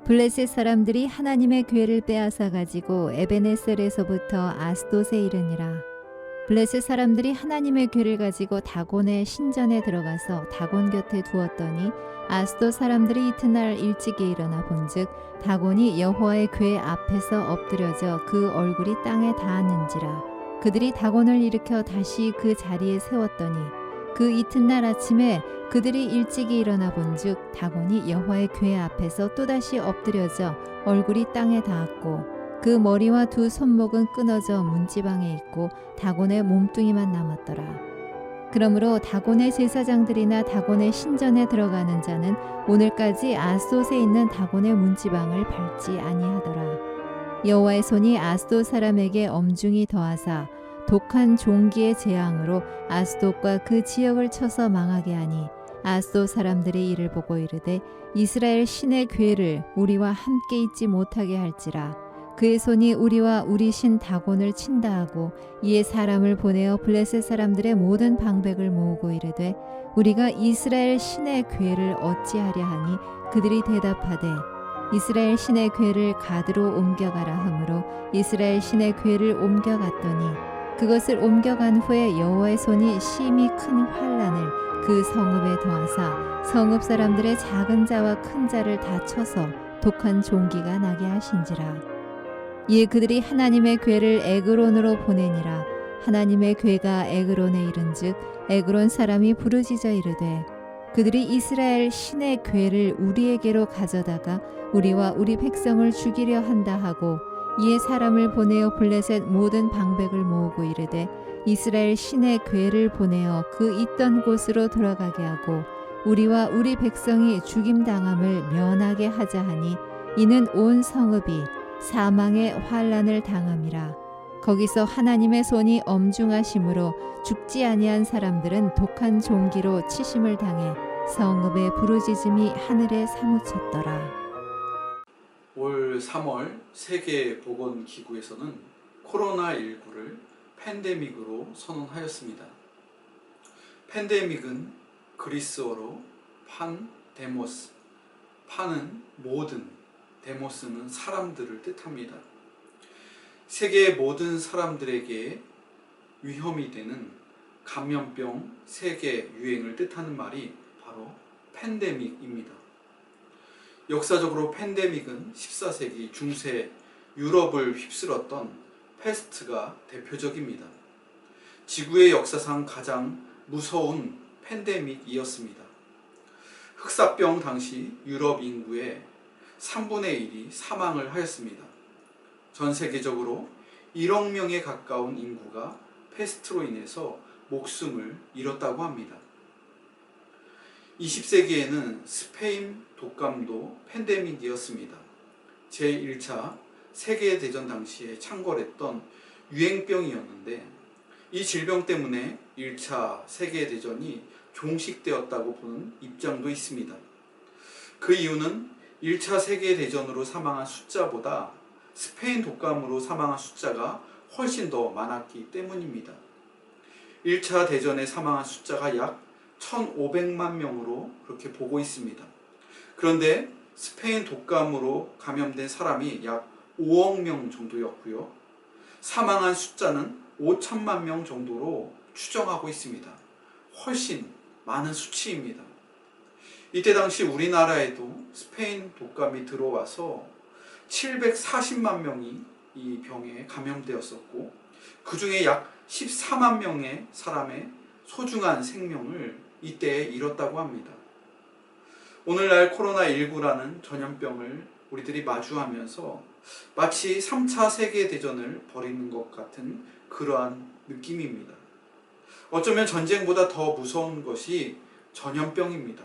블레셋 사람들이 하나님의 궤를 빼앗아 가지고 에베네셀에서부터 아스돗에 이르니라. 블레셋 사람들이 하나님의 궤를 가지고 다곤의 신전에 들어가서 다곤 곁에 두었더니 아스돗 사람들이 이튿날 일찍이 일어나 본즉 다곤이 여호와의 궤 앞에서 엎드려져 그 얼굴이 땅에 닿았는지라. 그들이 다곤을 일으켜 다시 그 자리에 세웠더니 그 이튿날 아침에 그들이 일찍이 일어나 본즉 다곤이 여호와의 궤 앞에서 또다시 엎드려져 얼굴이 땅에 닿았고 그 머리와 두 손목은 끊어져 문지방에 있고 다곤의 몸뚱이만 남았더라. 그러므로 다곤의 제사장들이나 다곤의 신전에 들어가는 자는 오늘까지 아스돗에 있는 다곤의 문지방을 밟지 아니하더라. 여호와의 손이 아스돗 사람에게 엄중히 더하사 독한 종기의 재앙으로 아스돗과 그 지역을 쳐서 망하게 하니 아스돗 사람들이 이를 보고 이르되 이스라엘 신의 궤를 우리와 함께 있지 못하게 할지라. 그의 손이 우리와 우리 신 다곤을 친다 하고 이에 사람을 보내어 블레셋 사람들의 모든 방백을 모으고 이르되 우리가 이스라엘 신의 궤를 어찌하려 하니 그들이 대답하되 이스라엘 신의 궤를 가드로 옮겨가라 하므로 이스라엘 신의 궤를 옮겨갔더니 그것을 옮겨간 후에 여호와의 손이 심히 큰 환란을 그 성읍에 더하사 성읍 사람들의 작은 자와 큰 자를 다 쳐서 독한 종기가 나게 하신지라. 이에 그들이 하나님의 궤를 에그론으로 보내니라. 하나님의 궤가 에그론에 이른즉 에그론 사람이 부르짖어 이르되 그들이 이스라엘 신의 궤를 우리에게로 가져다가 우리와 우리 백성을 죽이려 한다 하고 이에 사람을 보내어 블레셋 모든 방백을 모으고 이르되 이스라엘 신의 궤를 보내어 그 있던 곳으로 돌아가게 하고 우리와 우리 백성이 죽임당함을 면하게 하자 하니 이는 온 성읍이 사망의 환란을 당함이라. 거기서 하나님의 손이 엄중하심으로 죽지 아니한 사람들은 독한 종기로 치심을 당해 성읍의 부르짖음이 하늘에 사무쳤더라. 올 3월 세계보건기구에서는 코로나19를 팬데믹으로 선언하였습니다. 팬데믹은 그리스어로 판데모스, 판은 모든, 데모스는 사람들을 뜻합니다. 세계의 모든 사람들에게 위험이 되는 감염병 세계 유행을 뜻하는 말이 바로 팬데믹입니다. 역사적으로 팬데믹은 14세기 중세 유럽을 휩쓸었던 패스트가 대표적입니다. 지구의 역사상 가장 무서운 팬데믹이었습니다. 흑사병 당시 유럽 인구의 3분의 1이 사망을 하였습니다. 전 세계적으로 1억 명에 가까운 인구가 패스트로 인해서 목숨을 잃었다고 합니다. 20세기에는 스페인 독감도 팬데믹이었습니다. 제1차 세계대전 당시에 창궐했던 유행병이었는데 이 질병 때문에 1차 세계대전이 종식되었다고 보는 입장도 있습니다. 그 이유는 1차 세계대전으로 사망한 숫자보다 스페인 독감으로 사망한 숫자가 훨씬 더 많았기 때문입니다. 1차 대전에 사망한 숫자가 약 1,500만 명으로 그렇게 보고 있습니다. 그런데 스페인 독감으로 감염된 사람이 약 5억 명 정도였고요. 사망한 숫자는 5천만 명 정도로 추정하고 있습니다. 훨씬 많은 수치입니다. 이때 당시 우리나라에도 스페인 독감이 들어와서 740만 명이 이 병에 감염되었었고 그 중에 약 14만 명의 사람의 소중한 생명을 이때에 잃었다고 합니다. 오늘날 코로나19라는 전염병을 우리들이 마주하면서 마치 3차 세계대전을 벌이는 것 같은 그러한 느낌입니다. 어쩌면 전쟁보다 더 무서운 것이 전염병입니다.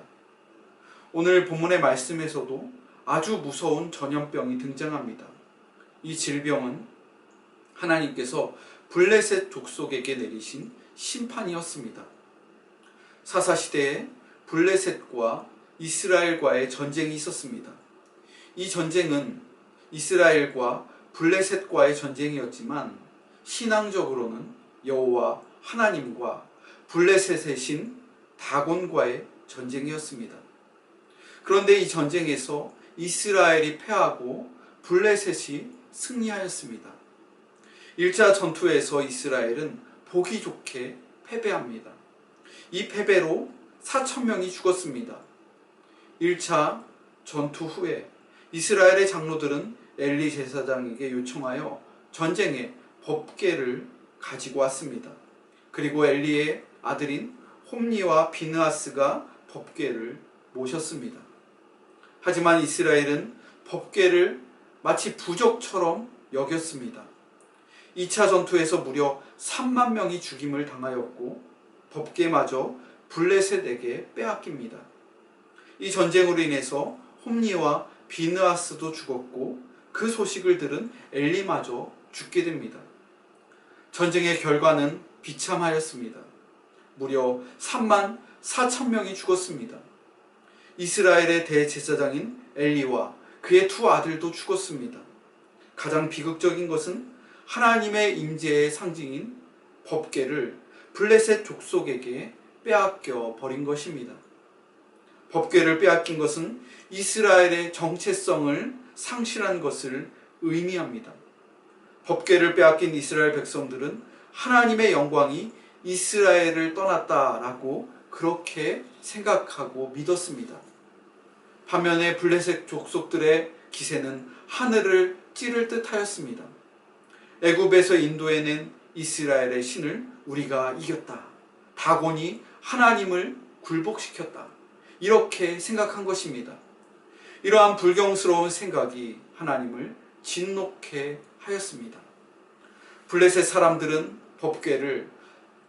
오늘 본문의 말씀에서도 아주 무서운 전염병이 등장합니다. 이 질병은 하나님께서 블레셋 족속에게 내리신 심판이었습니다. 사사시대에 블레셋과 이스라엘과의 전쟁이 있었습니다. 이 전쟁은 이스라엘과 블레셋과의 전쟁이었지만 신앙적으로는 여호와 하나님과 블레셋의 신 다곤과의 전쟁이었습니다. 그런데 이 전쟁에서 이스라엘이 패하고 블레셋이 승리하였습니다. 1차 전투에서 이스라엘은 보기 좋게 패배합니다. 이 패배로 4,000명이 죽었습니다. 1차 전투 후에 이스라엘의 장로들은 엘리 제사장에게 요청하여 전쟁의 법궤를 가지고 왔습니다. 그리고 엘리의 아들인 홈니와 비느하스가 법궤를 모셨습니다. 하지만 이스라엘은 법궤를 마치 부적처럼 여겼습니다. 2차 전투에서 무려 3만 명이 죽임을 당하였고 법궤마저 블레셋에게 빼앗깁니다. 이 전쟁으로 인해서 홈니와 비느하스도 죽었고 그 소식을 들은 엘리마저 죽게 됩니다. 전쟁의 결과는 비참하였습니다. 무려 3만 4천 명이 죽었습니다. 이스라엘의 대제사장인 엘리와 그의 두 아들도 죽었습니다. 가장 비극적인 것은 하나님의 임재의 상징인 법궤를 블레셋 족속에게 빼앗겨 버린 것입니다. 법궤를 빼앗긴 것은 이스라엘의 정체성을 상실한 것을 의미합니다. 법궤를 빼앗긴 이스라엘 백성들은 하나님의 영광이 이스라엘을 떠났다라고 그렇게 생각하고 믿었습니다. 반면에 블레셋 족속들의 기세는 하늘을 찌를 듯 하였습니다. 애굽에서 인도해낸 이스라엘의 신을 우리가 이겼다. 다곤이 하나님을 굴복시켰다. 이렇게 생각한 것입니다. 이러한 불경스러운 생각이 하나님을 진노케 하였습니다. 블레셋 사람들은 법궤를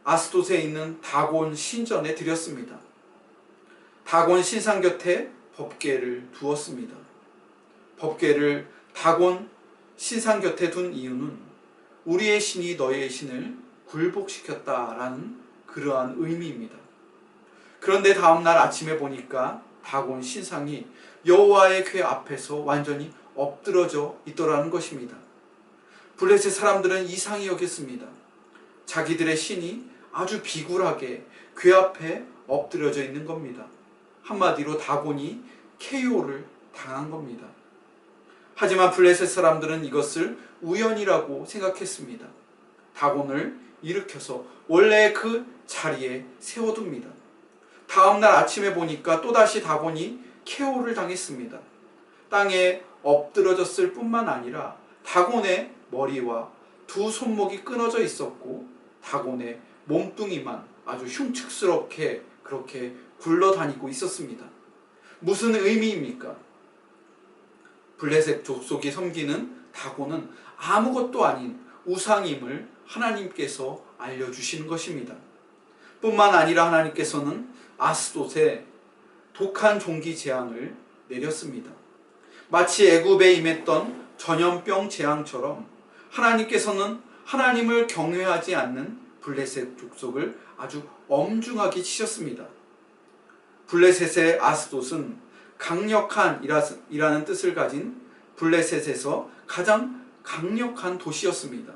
아스돗에 있는 다곤 신전에 드렸습니다. 다곤 신상 곁에 법궤를 두었습니다. 법궤를 다곤 신상 곁에 둔 이유는 우리의 신이 너희의 신을 굴복시켰다라는 그러한 의미입니다. 그런데 다음날 아침에 보니까 다곤 신상이 여호와의 궤 앞에서 완전히 엎드러져 있더라는 것입니다. 블레셋 사람들은 이상히 여겼습니다. 자기들의 신이 아주 비굴하게 궤 앞에 엎드려져 있는 겁니다. 한마디로 다곤이 KO를 당한 겁니다. 하지만 블레셋 사람들은 이것을 우연이라고 생각했습니다. 다곤을 일으켜서 원래 그 자리에 세워둡니다. 다음날 아침에 보니까 또다시 다곤이 KO를 당했습니다. 땅에 엎드러졌을 뿐만 아니라 다곤의 머리와 두 손목이 끊어져 있었고 다곤의 몸뚱이만 아주 흉측스럽게 그렇게 굴러다니고 있었습니다. 무슨 의미입니까? 블레셋 족속이 섬기는 다곤은 아무것도 아닌 우상임을 하나님께서 알려주시는 것입니다. 뿐만 아니라 하나님께서는 아스돗에 독한 종기 재앙을 내렸습니다. 마치 애굽에 임했던 전염병 재앙처럼 하나님께서는 하나님을 경외하지 않는 블레셋 족속을 아주 엄중하게 치셨습니다. 블레셋의 아스돗은 강력한 이라는 뜻을 가진 블레셋에서 가장 강력한 도시였습니다.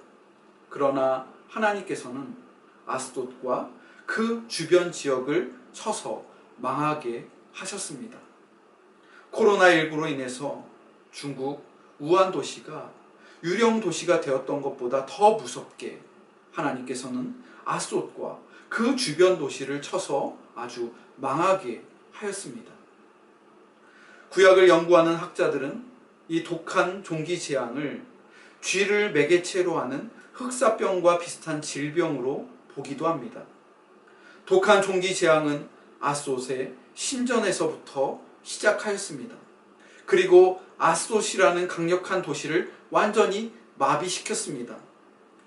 그러나 하나님께서는 아스돗과 그 주변 지역을 쳐서 망하게 하셨습니다. 코로나19로 인해서 중국 우한 도시가 유령 도시가 되었던 것보다 더 무섭게 하나님께서는 아스돗과 그 주변 도시를 쳐서 아주 망하게 하였습니다. 구약을 연구하는 학자들은 이 독한 종기 재앙을 쥐를 매개체로 하는 흑사병과 비슷한 질병으로 보기도 합니다. 독한 종기 재앙은 아스돗의 신전에서부터 시작하였습니다. 그리고 아스돗이라는 강력한 도시를 완전히 마비시켰습니다.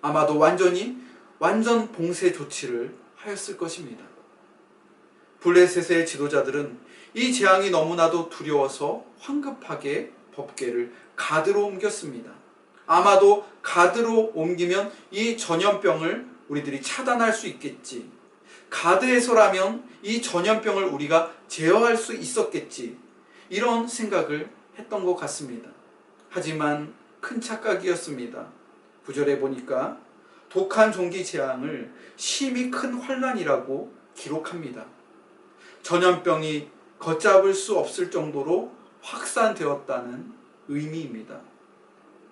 아마도 완전 봉쇄 조치를 하였을 것입니다. 블레셋의 지도자들은 이 재앙이 너무나도 두려워서 황급하게 법궤를 가드로 옮겼습니다. 아마도 가드로 옮기면 이 전염병을 우리들이 차단할 수 있겠지. 가드에서라면 이 전염병을 우리가 제어할 수 있었겠지. 이런 생각을 했던 것 같습니다. 하지만 큰 착각이었습니다. 9절에 보니까 독한 종기 재앙을 심히 큰 환난이라고 기록합니다. 전염병이 걷잡을 수 없을 정도로 확산되었다는 의미입니다.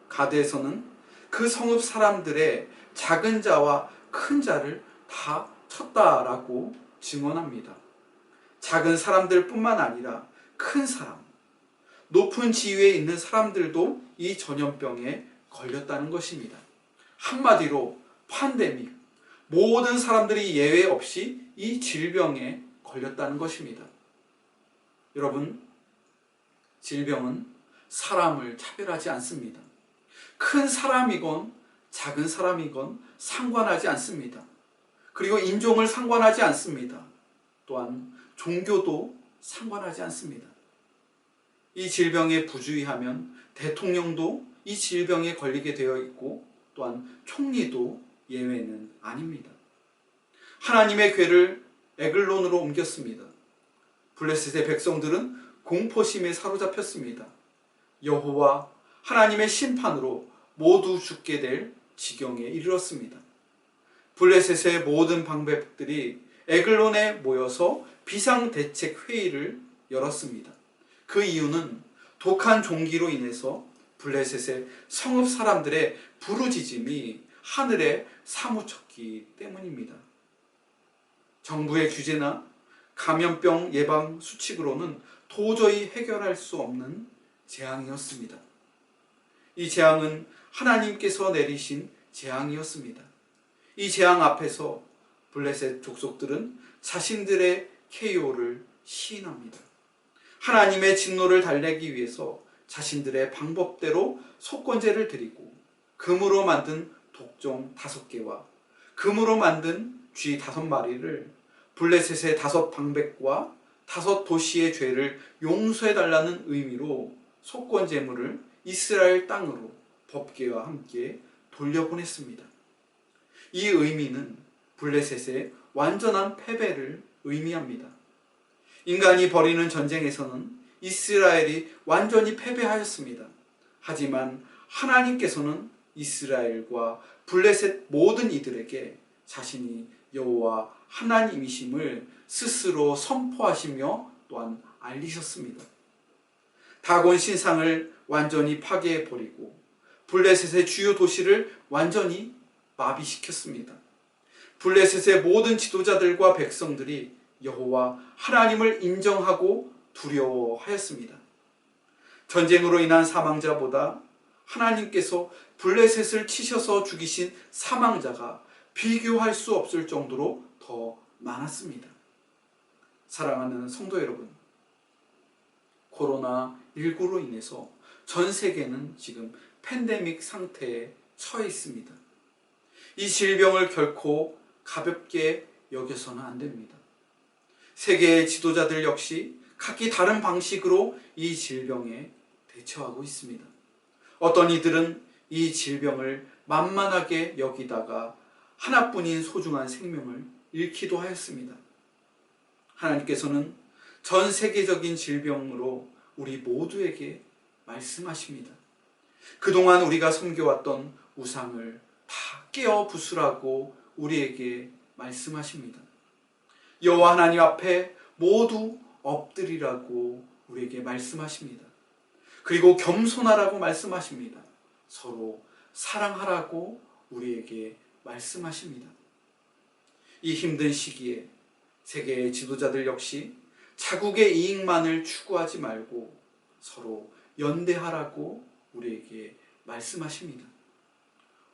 가드에서는 그 성읍 사람들의 작은 자와 큰 자를 다 쳤다라고 증언합니다. 작은 사람들뿐만 아니라 큰 사람, 높은 지위에 있는 사람들도 이 전염병에 걸렸다는 것입니다. 한마디로 팬데믹, 모든 사람들이 예외 없이 이 질병에 걸렸다는 것입니다. 여러분, 질병은 사람을 차별하지 않습니다. 큰 사람이건 작은 사람이건 상관하지 않습니다. 그리고 인종을 상관하지 않습니다. 또한 종교도 상관하지 않습니다. 이 질병에 부주의하면 대통령도 이 질병에 걸리게 되어 있고 또한 총리도 예외는 아닙니다. 하나님의 궤를 에글론으로 옮겼습니다. 블레셋의 백성들은 공포심에 사로잡혔습니다. 여호와 하나님의 심판으로 모두 죽게 될 지경에 이르렀습니다. 블레셋의 모든 방백들이 에글론에 모여서 비상대책회의를 열었습니다. 그 이유는 독한 종기로 인해서 블레셋의 성읍 사람들의 부르짖음이 하늘에 사무쳤기 때문입니다. 정부의 규제나 감염병 예방 수칙으로는 도저히 해결할 수 없는 재앙이었습니다. 이 재앙은 하나님께서 내리신 재앙이었습니다. 이 재앙 앞에서 블레셋 족속들은 자신들의 KO를 시인합니다. 하나님의 진노를 달래기 위해서 자신들의 방법대로 속건제를 드리고 금으로 만든 독종 5개와 금으로 만든 쥐 5마리를 블레셋의 5방백과 5도시의 죄를 용서해달라는 의미로 속건제물을 이스라엘 땅으로 법궤와 함께 돌려보냈습니다. 이 의미는 블레셋의 완전한 패배를 의미합니다. 인간이 벌이는 전쟁에서는 이스라엘이 완전히 패배하였습니다. 하지만 하나님께서는 이스라엘과 블레셋 모든 이들에게 자신이 여호와 하나님이심을 스스로 선포하시며 또한 알리셨습니다. 다곤 신상을 완전히 파괴해버리고 블레셋의 주요 도시를 완전히 마비시켰습니다. 블레셋의 모든 지도자들과 백성들이 여호와 하나님을 인정하고 두려워하였습니다. 전쟁으로 인한 사망자보다 하나님께서 블레셋을 치셔서 죽이신 사망자가 비교할 수 없을 정도로 더 많았습니다. 사랑하는 성도 여러분, 코로나19로 인해서 전 세계는 지금 팬데믹 상태에 처해 있습니다. 이 질병을 결코 가볍게 여겨서는 안 됩니다. 세계의 지도자들 역시 각기 다른 방식으로 이 질병에 대처하고 있습니다. 어떤 이들은 이 질병을 만만하게 여기다가 하나뿐인 소중한 생명을 잃기도 하였습니다. 하나님께서는 전 세계적인 질병으로 우리 모두에게 말씀하십니다. 그동안 우리가 섬겨왔던 우상을 다 깨어 부수라고 우리에게 말씀하십니다. 여호와 하나님 앞에 모두 엎드리라고 우리에게 말씀하십니다. 그리고 겸손하라고 말씀하십니다. 서로 사랑하라고 우리에게 말씀하십니다. 이 힘든 시기에 세계의 지도자들 역시 자국의 이익만을 추구하지 말고 서로 연대하라고 우리에게 말씀하십니다.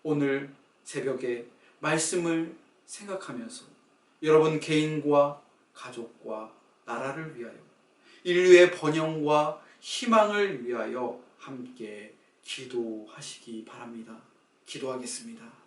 오늘 새벽에 말씀을 생각하면서 여러분 개인과 가족과 나라를 위하여 인류의 번영과 희망을 위하여 함께 기도하시기 바랍니다. 기도하겠습니다.